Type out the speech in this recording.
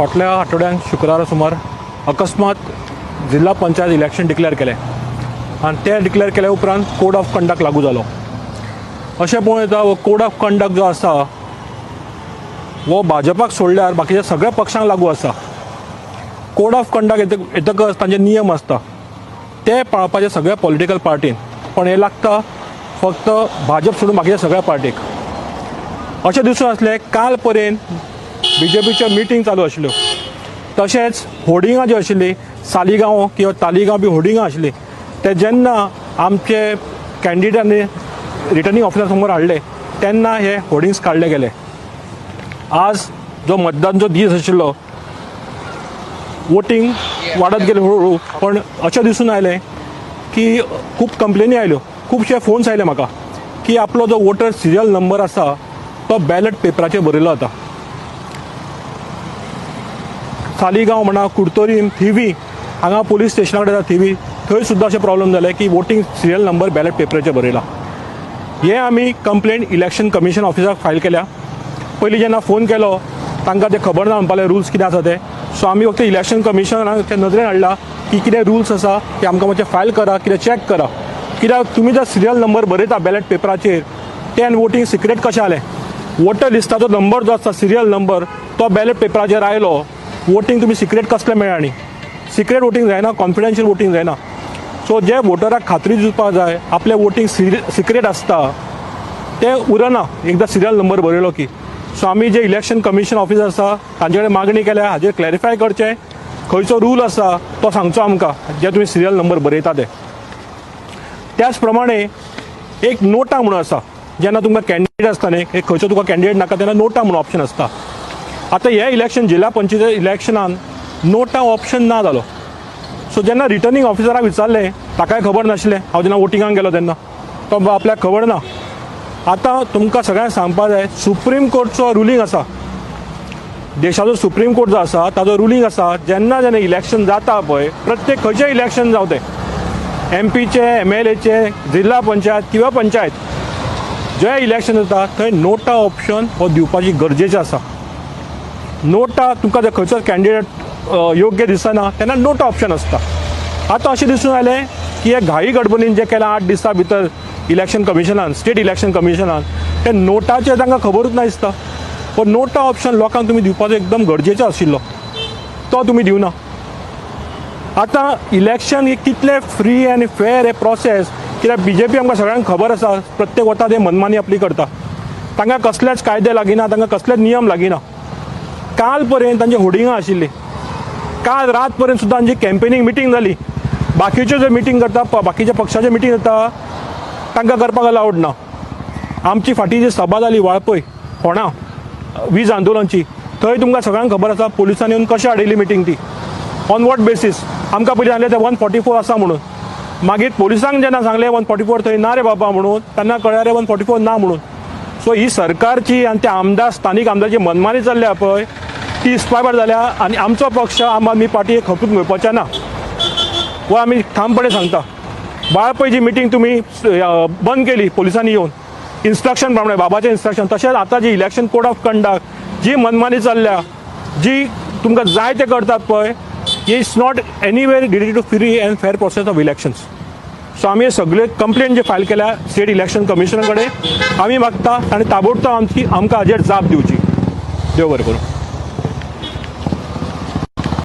फाटल्या आठवड्यात शुक्रारा सुमार अकस्मात जिल्हा पंचायत इलेक्शन डिक्लेअर केलें आनी ते डिक्लेअर केल्या उपरांत कोड ऑफ कंडक्ट लागू जालो. अशें पळोवन येता हो कोड ऑफ कंडक्ट जो आसा वो भाजपाक सोडल्यार बाकीच्या सगळ्या पक्षांक लागू आसा. कोड ऑफ कंडक्ट येतकच तांचे नियम आसता ते पाळपाचे सगळ्या पॉलिटिकल पार्टीन, पण हे लागता फक्त भाजप सोडून बाकीच्या सगळ्या पार्टीक. अशें दिसून आसलें काल पर्यंत बीजेपीच्यो मिटींग चालू आशिल्ल्यो, तशेंच होर्डिंगां जी आशिल्ली सालिगांव किंवा तालिगांव बी होर्डिंगां आशिल्ली ते जेन्ना आमचे कॅन्डिडेटांनी रिटर्निंग ऑफिसरा समोर हाडले तेन्ना हे होर्डिंग्स काडले गेले. आज जो मतदानचो दीस आशिल्लो वोटींग वाडत गेले हळूहळू, पण अशें दिसून आयलें की खूब कंप्लेनी आयल्यो, खुबशे फोन्स आयले म्हाका की आपलो जो वोटर सिरियल नंबर आसा तो बॅलट पेपराचेर बरयलो जाता. सालिगांव म्हणा कुडतोरीम थिवी हांगा पुलीस स्टेशना कडेन आसा थिवी, थंय सुद्दां अशें प्रॉब्लेम जाले की वोटींग सिरियल नंबर बॅलट पेपराचेर बरयला. हे आमी कंप्लेंट इलेक्शन कमिशन ऑफिसाक फायल केल्या. पयलीं जेन्ना फोन केलो तांकां ते खबर ना म्हणपाले रुल्स कितें आसा ते, सो आमी फक्त इलेक्शन कमिशनाक ते नदरेन हाडला की कितें रुल्स आसा ते आमकां मातशें फायल करा, कितें चॅक करा, कित्याक तुमी जर सिरियल नंबर बरयता बॅलट पेपराचेर तें वोटींग सिक्रेट कशें जालें. वोटर लिस्टाचो नंबर जो आसा सिरियल नंबर तो बॅलट पेपराचेर आयलो, वोटींग तुमी सिक्रेट कसलें मेळ्ळां न्ही. सिक्रेट वोटींग जायना, कॉन्फिडेन्शियल वोटींग जायना. सो जे वोटराक खात्री दिवपाक जाय आपलें वोटींग सिक्रेट आसता तें उरना एकदां सिरियल नंबर बरयलो की. सो आमी जे इलेक्शन कमिशन ऑफिस आसा तांचे कडेन मागणी केल्या हाजेर क्लॅरिफाय करचें, खंयचो रूल आसा तो सांगचो आमकां जे तुमी सिरियल नंबर बरयता ते. त्याच प्रमाणे एक नोटा म्हणून आसा, जेन्ना तुमकां कॅन्डिडेट आसता न्ही, एक खंयचो तुका कॅन्डिडेट नाका तेन्ना नोटा म्हणून ऑप्शन आसता. आतां हे इलेक्शन जिल्हा पंचायत इलेक्शनान नोटा ऑप्शन ना जालो. सो जेन्ना रिटर्निंग ऑफिसराक विचारलें ताकाय खबर नाशिल्लें, हांव जेन्ना वोटिंगाक गेलो तेन्ना तो आपल्याक खबर ना. आतां तुमकां सगळ्यांक सांगपाक जाय सुप्रीम कोर्टचो रुलींग आसा, देशाचो सुप्रीम कोर्ट जो आसा ताजो रुलींग आसा, जेन्ना जेन्ना इलेक्शन जाता पळय प्रत्येक खंयचें इलेक्शन जावं तें एमपीचें MLAचें जिल्हा पंचायत किंवा पंचायत जे इलेक्शन जाता थंय नोटा ऑप्शन हो दिवपाची गरजेचें आसा. नोटा तुमकां जर खंयचो कॅन्डिडेट योग्य दिसना तेन्ना नोटा ऑप्शन आसता. आतां अशें दिसून आयलें की हे घाई गडबडीन जें केलां 8 दिसां भितर इलेक्शन कमिशनान, स्टेट इलेक्शन कमिशनान, ते नोटाचेर तांकां खबरूच ना दिसता. पण नोटा ऑप्शन लोकांक तुमी दिवपाचो एकदम गरजेचो आशिल्लो, तो तुमी दिवना. आतां इलेक्शन ही कितलें फ्री आनी फेअर हे प्रोसेस, कित्याक BJP आमकां सगळ्यांक खबर आसा प्रत्येक वता ते मनमानी आपली करता, तांकां कसलेच कायदे लागिना, तांकां कसलेच नियम लागिना. काल पर्यंत तांची होर्डिंगां आशिल्लीं, काल रात पर्यंत सुद्दां तांची कॅम्पेनींग मिटींग जाली. बाकीच्यो ज्यो मिटींग करता बाकीच्या पक्षाच्यो मिटींग जाता तांकां करपाक अलावड ना. आमची फाटीं जी सभा जाली वाळपय फोंडा वीज आंदोलनाची, थंय तुमकां सगळ्यांक खबर आसा पुलिसांनी येवन कशें हाडिल्ली मिटींग ती, ऑन वॉट बेसीस. आमकां पयलीं सांगलें ते 144 आसा म्हणून, मागीर पुलिसांक जेन्ना सांगलें 144 थंय ना रे बाबा म्हणून, तेन्ना कळ्ळें रे 144 ना म्हणून. सो ही सरकारची आनी त्या आमदार स्थानीक आमदाराची मनमानी चल्ल्या पळय ती इस्पायबर जाल्या, आनी आमचो पक्ष आम आदमी पार्टी हे खपून घेवपाचें ना हो आमी ठामपणे सांगता. वाळपय जी मिटींग तुमी बंद केली पुलिसांनी येवन इन्स्ट्रक्शन प्रमाणे, बाबाचें इन्स्ट्रक्शन, तशेंच आतां जी इलेक्शन कोड ऑफ कंडक्ट जी मनमानी चल्ल्या, जी तुमकां जाय ते करतात पळय, it's not anywhere related to free and fair process of elections. So आमी हे सगळे कंप्लेंट जे फायल केल्या स्टेट इलेक्शन कमिशना कडेन आमी मागता आनी ताबडतोब आमकां हाजेर जाप दिवची. देव बरें करूं.